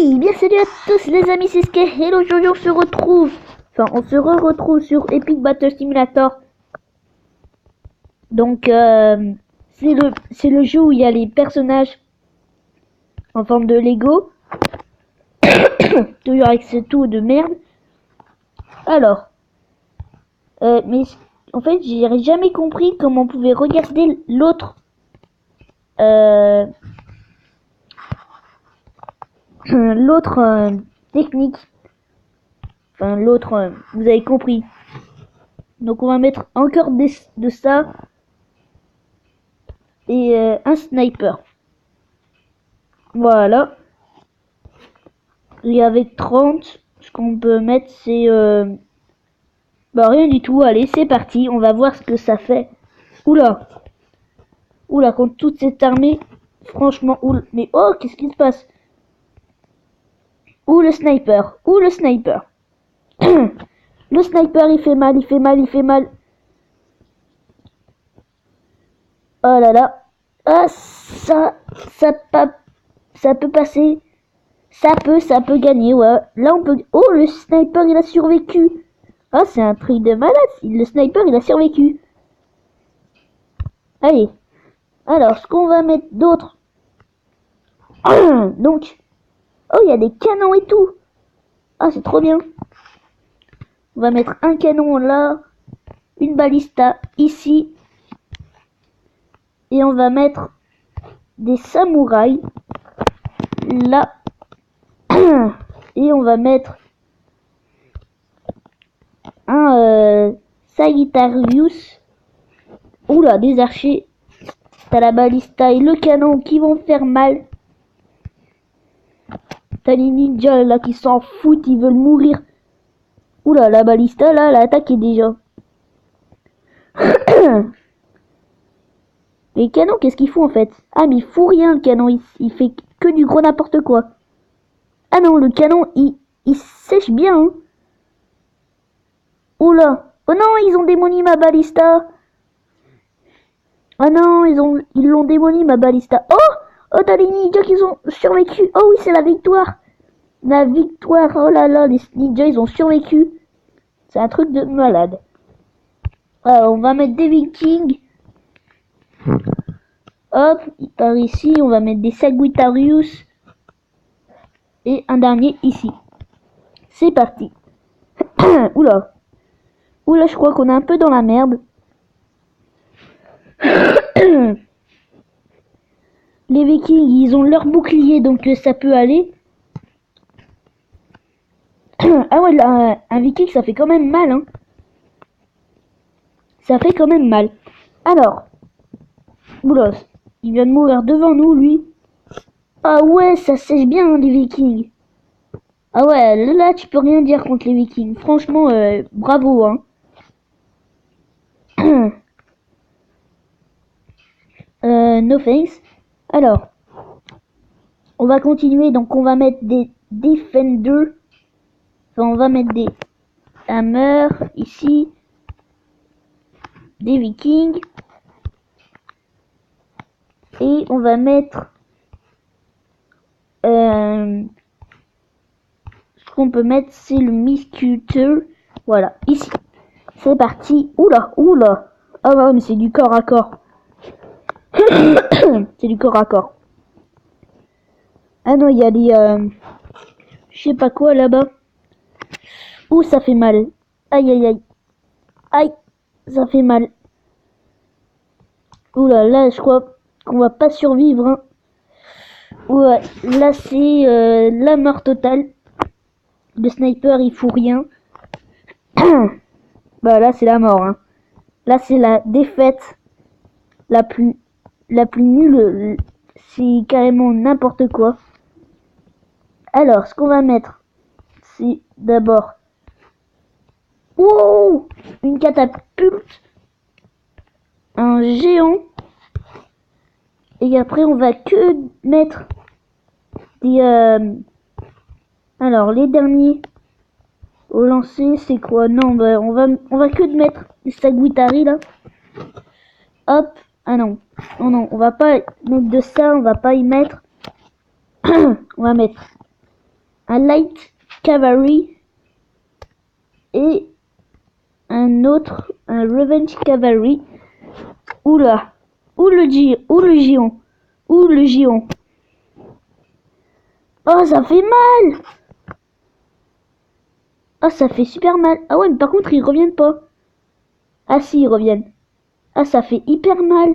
Oui, bien salut à tous les amis, c'est Sky. Et aujourd'hui on se retrouve, on se retrouve sur Epic Battle Simulator. Donc c'est le jeu où il y a les personnages en forme de Lego, toujours avec ce tout de merde. Alors, mais en fait j'ai jamais compris comment on pouvait regarder l'autre. L'autre technique. Enfin l'autre, vous avez compris. Donc on va mettre encore de ça. Et un sniper. Voilà. Et avec 30, ce qu'on peut mettre, c'est bah rien du tout. Allez, c'est parti. On va voir ce que ça fait. Oula. Oula, contre toute cette armée. Franchement, oula. Mais oh, qu'est-ce qui se passe? Ouh, le sniper. Ouh, le sniper. Le sniper, il fait mal, il fait mal, il fait mal. Oh là là. Ah, ça peut passer. Ça peut gagner, ouais. Là, on peut... Oh, le sniper, il a survécu. Ah, c'est un truc de malade. Le sniper, il a survécu. Allez. Alors, ce qu'on va mettre d'autre. Donc. Oh, il y a des canons et tout. Ah, c'est trop bien. On va mettre un canon là. Une balista ici. Et on va mettre des samouraïs là. Et on va mettre un Sagittarius. Oula, des archers. T'as la balista et le canon qui vont faire mal. T'as les ninjas là qui s'en foutent, ils veulent mourir. Oula, la balista là, elle a attaqué déjà. Les canons, qu'est-ce qu'ils font en fait? Ah, mais il fout rien le canon, il fait que du gros n'importe quoi. Ah non, le canon, il sèche bien. Hein. Oula. Oh non, ils ont démoli ma balista. Oh non, ils l'ont démoli ma balista. Oh, t'as les ninjas qui ont survécu. Oh oui, c'est la victoire. La victoire. Oh là là, les ninjas, ils ont survécu. C'est un truc de malade. On va mettre des vikings. Hop, par ici, on va mettre des Sagittarius. Et un dernier ici. C'est parti. Oula. Oula, je crois qu'on est un peu dans la merde. Les vikings, ils ont leur bouclier, donc ça peut aller. Ah ouais, là, un viking, ça fait quand même mal, hein. Ça fait quand même mal. Alors. Oula, il vient de mourir devant nous, lui. Ah ouais, ça sèche bien, hein, les vikings. Ah ouais, là, tu peux rien dire contre les vikings. Franchement, bravo, hein. No thanks. Alors, on va continuer. Donc, on va mettre des Defenders. Enfin, on va mettre des Hammer ici. Des Vikings. Et on va mettre... ce qu'on peut mettre, c'est le Miscuter. Voilà, ici. C'est parti. Oula, oula. Ah ouais, mais c'est du corps à corps. C'est du corps à corps. Ah non, il y a des... je sais pas quoi là-bas. Ouh, ça fait mal. Aïe, aïe, aïe. Aïe, ça fait mal. Oula, là, je crois qu'on va pas survivre. Hein. Ouais, là, c'est la mort totale. Le sniper, il fout rien. Bah là, c'est la mort. Hein. Là, c'est la défaite la plus nulle. C'est carrément n'importe quoi. Alors, ce qu'on va mettre, c'est d'abord... Wow, une catapulte. Un géant. Et après, on va que mettre des... Alors, les derniers au lancer, c'est quoi? Non, bah, on va que mettre des Sagittari, là. Hop. Ah non. Non, non, on va pas mettre de ça, on va pas y mettre. On va mettre un Light Cavalry et un autre, un Revenge Cavalry. Oula, ou le géant, ou le géant. Oh, ça fait mal. Oh, ça fait super mal. Ah ouais, mais par contre, ils reviennent pas. Ah si, ils reviennent. Ah, ça fait hyper mal.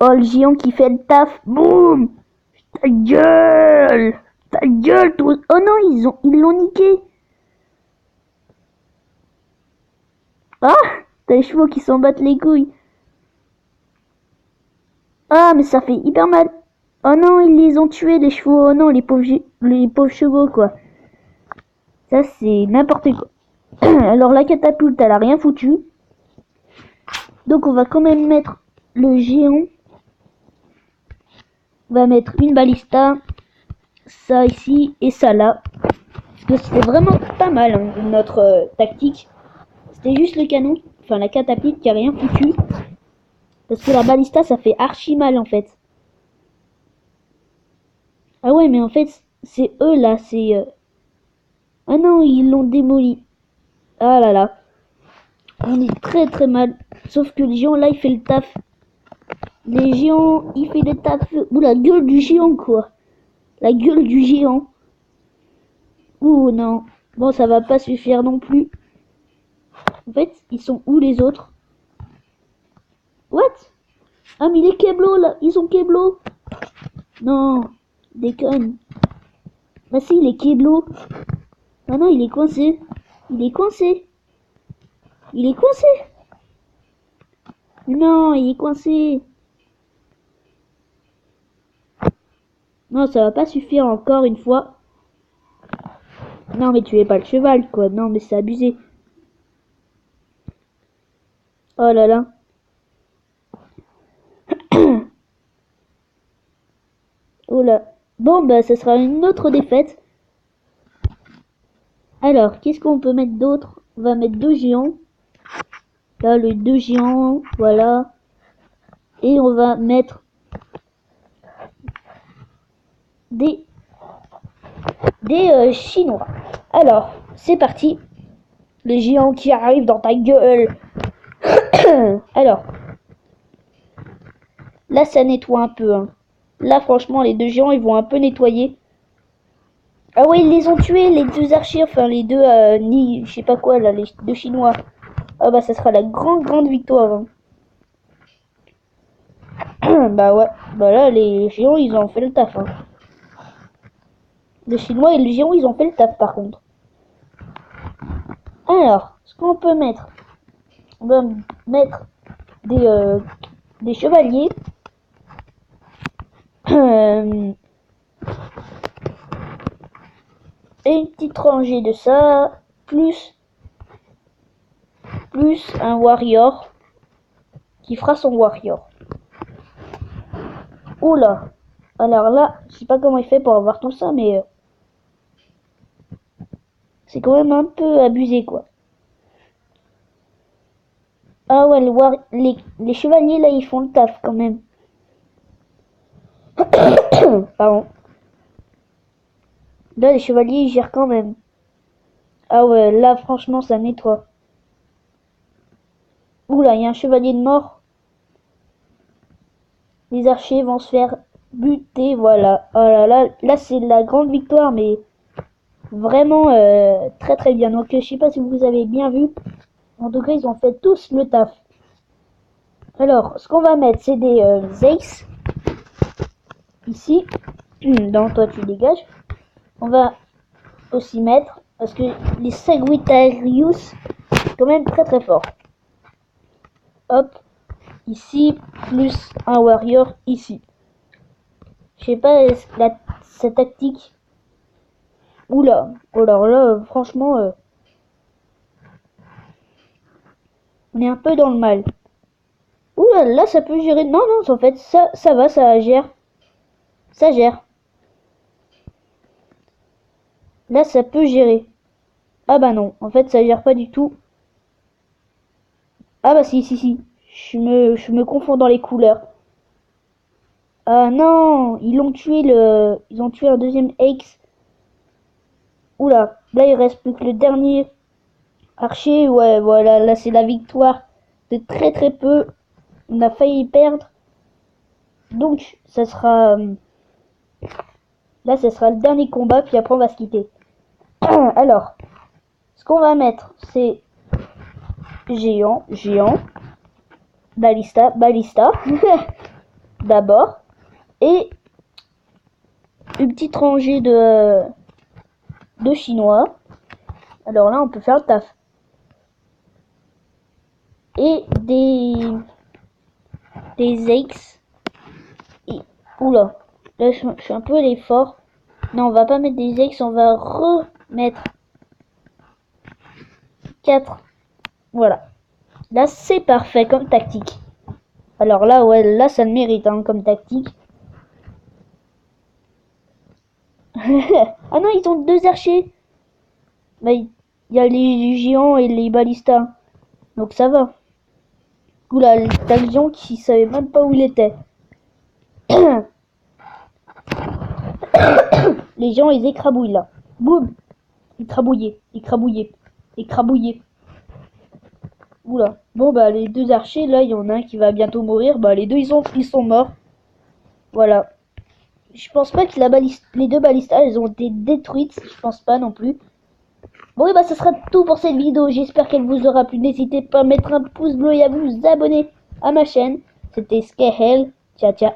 Oh, le géant qui fait le taf. Boum. Ta gueule. Ta gueule, toi. Oh non, ils l'ont niqué. Ah, t'as les chevaux qui s'en battent les couilles. Ah, mais ça fait hyper mal. Oh non, ils les ont tués, les chevaux. Oh non, les pauvres chevaux, quoi. Ça, c'est n'importe quoi. Alors, la catapulte, elle a rien foutu. Donc, on va quand même mettre le géant. On va mettre une balista. Ça ici et ça là. Parce que c'était vraiment pas mal, hein, notre tactique. C'était juste le canon. Enfin, la catapulte qui a rien foutu. Parce que la balista, ça fait archi mal, en fait. Ah ouais, mais en fait, c'est eux, là. C'est... Ah non, ils l'ont démoli. Ah là là. On est très très mal. Sauf que le géant, là, il fait le taf. Les géants, il fait le taf. Ou la gueule du géant, quoi. La gueule du géant. Ouh, non. Bon, ça va pas suffire non plus. En fait, ils sont où les autres? What? Ah, mais les Keblo, là. Ils sont Keblo. Non. Déconne. Bah si, il est Keblo. Ah non, il est coincé. Il est coincé. Il est coincé. Non, il est coincé. Non, ça va pas suffire encore une fois. Non, mais tu es pas le cheval, quoi. Non, mais c'est abusé. Oh là là. Oh là. Bon, bah, ça sera une autre défaite. Alors, qu'est-ce qu'on peut mettre d'autre? On va mettre deux géants. Là, les deux géants, voilà. Et on va mettre des Chinois. Alors, c'est parti. Les géants qui arrivent dans ta gueule. Alors, là, ça nettoie un peu. Hein. Là, franchement, les deux géants, ils vont un peu nettoyer. Ah ouais, ils les ont tués, les deux archers, enfin les deux, je sais pas quoi, là, les deux Chinois. Ah bah, ça sera la grande victoire. Hein. Bah ouais, bah là, les géants, ils ont fait le taf. Hein. Les Chinois et les géants, ils ont fait le taf, par contre. Alors, ce qu'on peut mettre, on va mettre des chevaliers. Et une petite rangée de ça, plus un warrior qui fera son warrior. Oula. Alors là, je sais pas comment il fait pour avoir tout ça, mais c'est quand même un peu abusé, quoi. Ah ouais, les chevaliers, là, ils font le taf, quand même. Pardon. Là, les chevaliers, ils gèrent quand même. Ah ouais, là, franchement, ça nettoie. Oula, il y a un chevalier de mort. Les archers vont se faire buter, voilà. Oh là là, là, c'est la grande victoire, mais vraiment très très bien. Donc, je sais pas si vous avez bien vu. En tout cas, ils ont fait tous le taf. Alors, ce qu'on va mettre, c'est des Zeiss. Ici. Donc, toi, tu dégages. On va aussi mettre, parce que les Sagittarius, quand même très très fort. Hop. Ici, plus un warrior ici. Je sais pas, cette tactique. Oula. Alors là, franchement, on est un peu dans le mal. Oula, là, ça peut gérer. Non, non, en fait, ça va, ça gère. Ça gère. Là, ça peut gérer. Ah bah non, en fait, ça gère pas du tout. Ah bah si, si, si. Je me confonds dans les couleurs. Ah non, ils ont tué un deuxième X. Oula, là il reste plus que le dernier archer. Ouais, voilà, là c'est la victoire de très très peu. On a failli perdre. Donc, ça sera... là, ça sera le dernier combat, puis après on va se quitter. Alors, ce qu'on va mettre, c'est géant, géant, balista, balista, d'abord, et une petite rangée de chinois. Alors là, on peut faire le taf. Et des X. Et, oula, là je suis un peu à l'effort. Non, on va pas mettre des X, on va remettre 4. Voilà. Là, c'est parfait comme tactique. Alors là, ouais, là, ça le mérite hein, comme tactique. Ah non, ils ont 2 archers. Bah, il y a les géants et les balistas. Donc ça va. Oula, t'as le géant qui savait même pas où il était. Les géants, ils écrabouillent là. Boum. Écrabouillé, écrabouillé, écrabouillé. Oula. Bon bah les 2 archers, là, il y en a un qui va bientôt mourir. Bah les deux, ils sont morts. Voilà. Je pense pas que les 2 balistas, elles ont été détruites. Je pense pas non plus. Bon, et bah, ce sera tout pour cette vidéo. J'espère qu'elle vous aura plu. N'hésitez pas à mettre un pouce bleu et à vous abonner à ma chaîne. C'était Skehel. Ciao, ciao.